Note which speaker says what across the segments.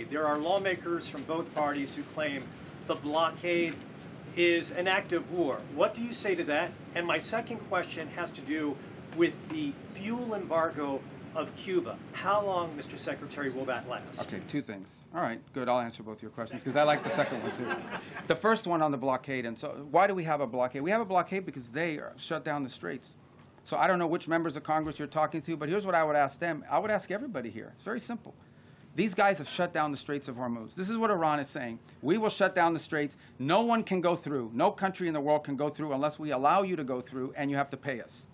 Speaker 1: blockade. There are lawmakers from both parties who claim the blockade is an act of war. What do you say to that? And my second question has to do with the fuel embargo of Cuba. How long, Mr. Secretary, will that last?
Speaker 2: Okay, two things. All right, good. I'll answer both your questions because I like the second one too. The first one on the blockade. And so why do we have a blockade? We have a blockade because they shut down the straits. So I don't know which members of Congress you're talking to, but here's what I would ask them. I would ask everybody here. It's very simple. These guys have shut down the Straits of Hormuz. This is what Iran is saying. We will shut down the straits. No one can go through. No country in the world can go through unless we allow you to go through, and you have to pay us.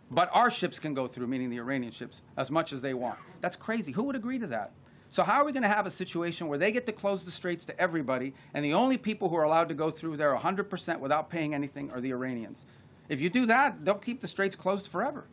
Speaker 2: But our ships can go through, meaning the Iranian ships, as much as they want. That's crazy. Who would agree to that? So how are we going to have a situation where they get to close the straits to everybody, and the only people who are allowed to go through there 100% without paying anything are the Iranians? If you do that, they'll keep the straits closed forever.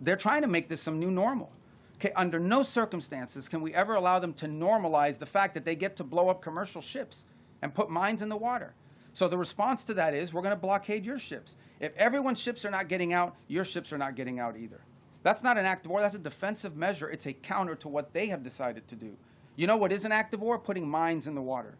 Speaker 2: They're trying to make this some new normal. Okay, under no circumstances can we ever allow them to normalize the fact that they get to blow up commercial ships and put mines in the water. So the response to that is we're going to blockade your ships. If everyone's ships are not getting out, your ships are not getting out either. That's not an act of war. That's a defensive measure. It's a counter to what they have decided to do. You know what is an act of war? Putting mines in the water.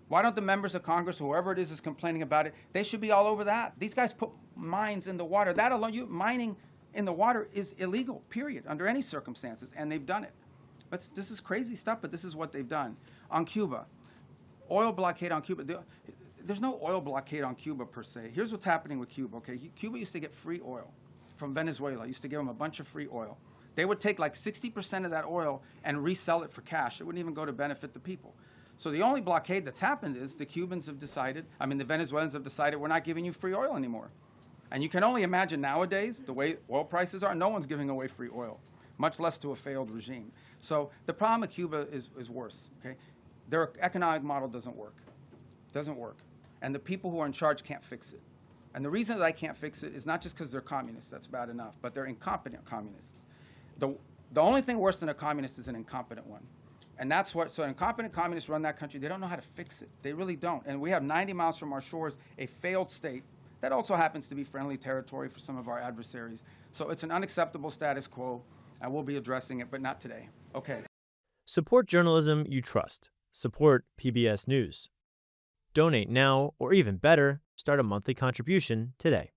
Speaker 2: Why don't the members of Congress, whoever it is complaining about it, they should be all over that. These guys put mines in the water. That alone, mining in the water is illegal, period, under any circumstances, and they've done it. But this is crazy stuff, but this is what they've done. On Cuba, oil blockade on Cuba. There's no oil blockade on Cuba per se. Here's what's happening with Cuba, okay? Cuba used to get free oil from Venezuela. Used to give them a bunch of free oil. They would take like 60% of that oil and resell it for cash. It wouldn't even go to benefit the people. So the only blockade that's happened is the Cubans have decided, the Venezuelans have decided we're not giving you free oil anymore. And you can only imagine nowadays, the way oil prices are, no one's giving away free oil, much less to a failed regime. So the problem with Cuba is worse, okay? Their economic model doesn't work. Doesn't work. And the people who are in charge can't fix it. And the reason that I can't fix it is not just because they're communists, that's bad enough, but they're incompetent communists. The only thing worse than a communist is an incompetent one. And that's what, so incompetent communists run that country. They don't know how to fix it. They really don't. And we have 90 miles from our shores, a failed state that also happens to be friendly territory for some of our adversaries. So it's an unacceptable status quo, and we'll be addressing it, but not today. Okay.
Speaker 3: Support journalism you trust. Support PBS News. Donate now, or even better, start a monthly contribution today.